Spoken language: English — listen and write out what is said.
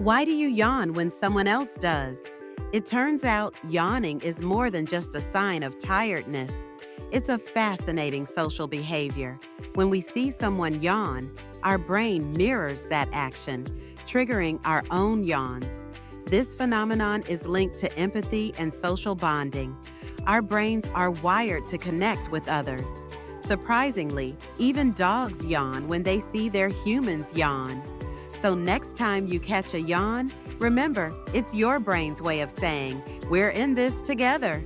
Why do you yawn when someone else does? It turns out yawning is more than just a sign of tiredness. It's a fascinating social behavior. When we see someone yawn, our brain mirrors that action, triggering our own yawns. This phenomenon is linked to empathy and social bonding. Our brains are wired to connect with others. Surprisingly, even dogs yawn when they see their humans yawn. So next time you catch a yawn, remember, it's your brain's way of saying, "We're in this together."